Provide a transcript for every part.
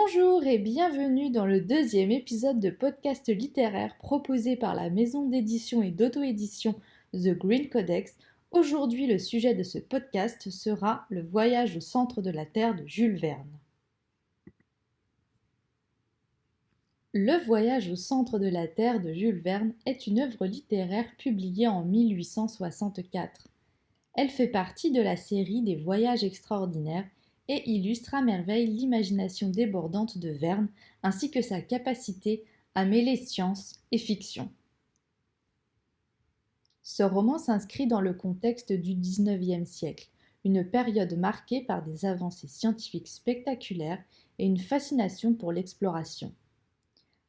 Bonjour et bienvenue dans le deuxième épisode de podcast littéraire proposé par la maison d'édition et d'auto-édition The Green Codex. Aujourd'hui, le sujet de ce podcast sera le voyage au centre de la Terre de Jules Verne. Le voyage au centre de la Terre de Jules Verne est une œuvre littéraire publiée en 1864. Elle fait partie de la série des Voyages extraordinaires et illustre à merveille l'imagination débordante de Verne ainsi que sa capacité à mêler science et fiction. Ce roman s'inscrit dans le contexte du XIXe siècle, une période marquée par des avancées scientifiques spectaculaires et une fascination pour l'exploration.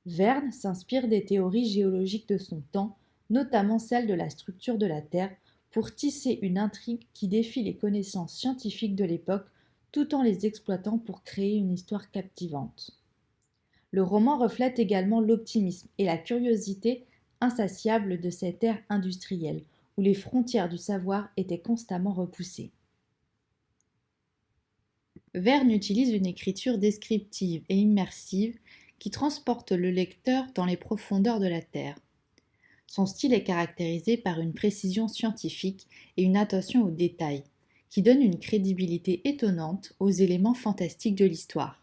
Verne s'inspire des théories géologiques de son temps, notamment celle de la structure de la Terre, pour tisser une intrigue qui défie les connaissances scientifiques de l'époque tout en les exploitant pour créer une histoire captivante. Le roman reflète également l'optimisme et la curiosité insatiable de cette ère industrielle, où les frontières du savoir étaient constamment repoussées. Verne utilise une écriture descriptive et immersive qui transporte le lecteur dans les profondeurs de la Terre. Son style est caractérisé par une précision scientifique et une attention aux détails, qui donnent une crédibilité étonnante aux éléments fantastiques de l'histoire.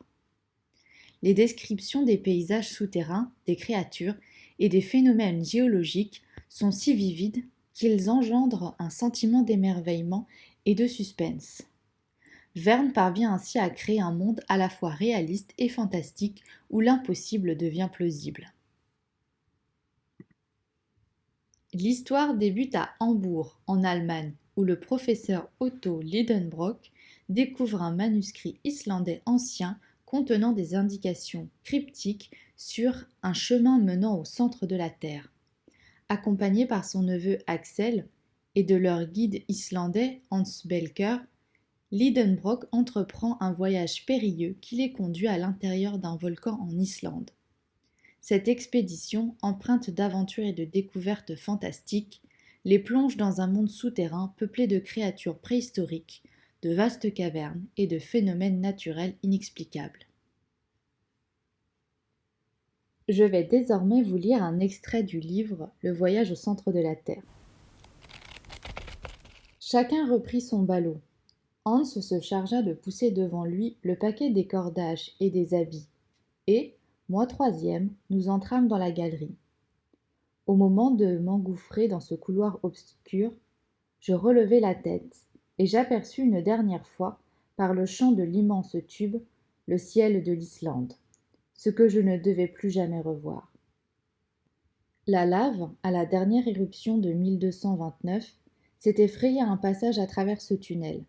Les descriptions des paysages souterrains, des créatures et des phénomènes géologiques sont si vivides qu'ils engendrent un sentiment d'émerveillement et de suspense. Verne parvient ainsi à créer un monde à la fois réaliste et fantastique où l'impossible devient plausible. L'histoire débute à Hambourg, en Allemagne, où le professeur Otto Lidenbrock découvre un manuscrit islandais ancien contenant des indications cryptiques sur un chemin menant au centre de la Terre. Accompagné par son neveu Axel et de leur guide islandais Hans Belker, Lidenbrock entreprend un voyage périlleux qui les conduit à l'intérieur d'un volcan en Islande. Cette expédition, empreinte d'aventures et de découvertes fantastiques, les plonge dans un monde souterrain peuplé de créatures préhistoriques, de vastes cavernes et de phénomènes naturels inexplicables. Je vais désormais vous lire un extrait du livre « Le voyage au centre de la Terre ». Chacun reprit son ballot. Hans se chargea de pousser devant lui le paquet des cordages et des habits, et, moi troisième, nous entrâmes dans la galerie. Au moment de m'engouffrer dans ce couloir obscur, je relevai la tête, et j'aperçus une dernière fois, par le champ de l'immense tube, le ciel de l'Islande, ce que je ne devais plus jamais revoir. La lave, à la dernière éruption de 1229, s'était frayé un passage à travers ce tunnel.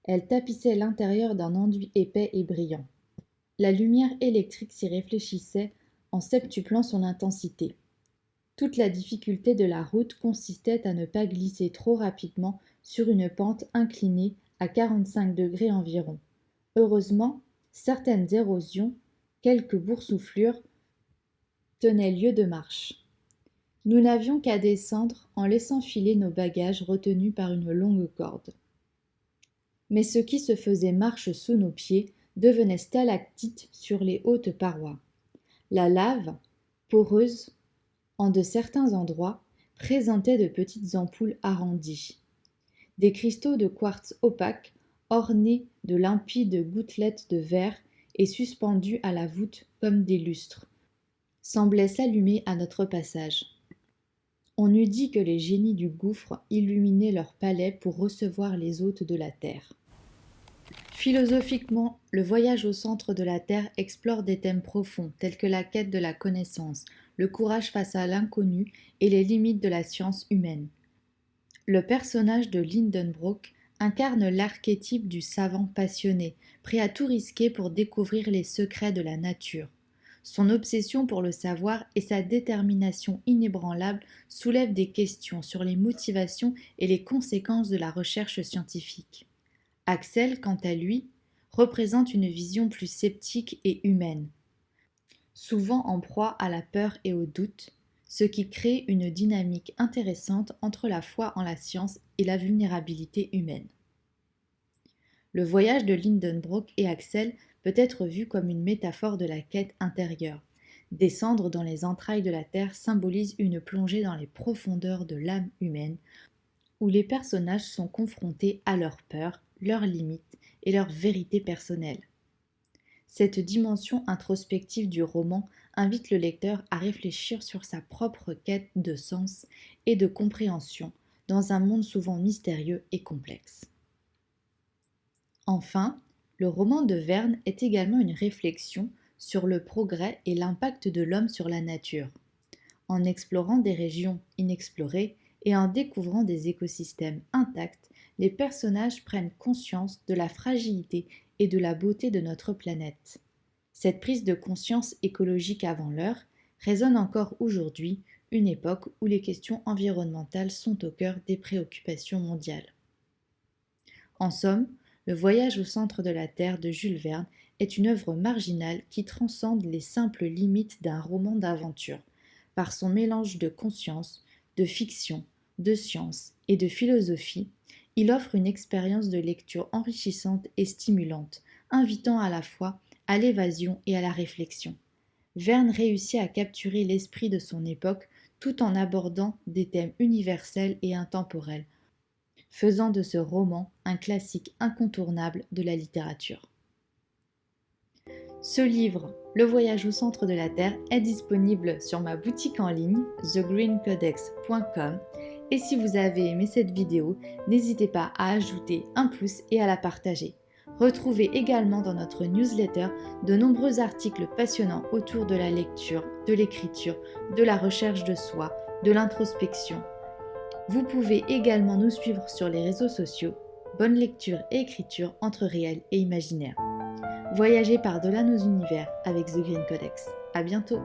Elle tapissait l'intérieur d'un enduit épais et brillant. La lumière électrique s'y réfléchissait en septuplant son intensité. Toute la difficulté de la route consistait à ne pas glisser trop rapidement sur une pente inclinée à 45 degrés environ. Heureusement, certaines érosions, quelques boursouflures, tenaient lieu de marche. Nous n'avions qu'à descendre en laissant filer nos bagages retenus par une longue corde. Mais ce qui se faisait marche sous nos pieds devenait stalactite sur les hautes parois. La lave, poreuse, en de certains endroits, présentait de petites ampoules arrondies. Des cristaux de quartz opaque, ornés de limpides gouttelettes de verre et suspendus à la voûte comme des lustres, semblaient s'allumer à notre passage. On eût dit que les génies du gouffre illuminaient leur palais pour recevoir les hôtes de la terre. Philosophiquement, le voyage au centre de la Terre explore des thèmes profonds tels que la quête de la connaissance, le courage face à l'inconnu et les limites de la science humaine. Le personnage de Lidenbrock incarne l'archétype du savant passionné, prêt à tout risquer pour découvrir les secrets de la nature. Son obsession pour le savoir et sa détermination inébranlable soulèvent des questions sur les motivations et les conséquences de la recherche scientifique. Axel, quant à lui, représente une vision plus sceptique et humaine, souvent en proie à la peur et au doute, ce qui crée une dynamique intéressante entre la foi en la science et la vulnérabilité humaine. Le voyage de Lidenbrock et Axel peut être vu comme une métaphore de la quête intérieure. Descendre dans les entrailles de la terre symbolise une plongée dans les profondeurs de l'âme humaine, où les personnages sont confrontés à leurs peurs, leurs limites et leurs vérités personnelles. Cette dimension introspective du roman invite le lecteur à réfléchir sur sa propre quête de sens et de compréhension dans un monde souvent mystérieux et complexe. Enfin, le roman de Verne est également une réflexion sur le progrès et l'impact de l'homme sur la nature. En explorant des régions inexplorées et en découvrant des écosystèmes intacts, les personnages prennent conscience de la fragilité et de la beauté de notre planète. Cette prise de conscience écologique avant l'heure résonne encore aujourd'hui, une époque où les questions environnementales sont au cœur des préoccupations mondiales. En somme, Le voyage au centre de la Terre de Jules Verne est une œuvre marginale qui transcende les simples limites d'un roman d'aventure, par son mélange de conscience, de fiction, de science et de philosophie. Il offre une expérience de lecture enrichissante et stimulante, invitant à la fois à l'évasion et à la réflexion. Verne réussit à capturer l'esprit de son époque tout en abordant des thèmes universels et intemporels, faisant de ce roman un classique incontournable de la littérature. Ce livre, Le voyage au centre de la Terre, est disponible sur ma boutique en ligne, thegreencodex.com, et si vous avez aimé cette vidéo, n'hésitez pas à ajouter un pouce et à la partager. Retrouvez également dans notre newsletter de nombreux articles passionnants autour de la lecture, de l'écriture, de la recherche de soi, de l'introspection. Vous pouvez également nous suivre sur les réseaux sociaux. Bonne lecture et écriture entre réel et imaginaire. Voyagez par-delà nos univers avec The Green Codex. À bientôt!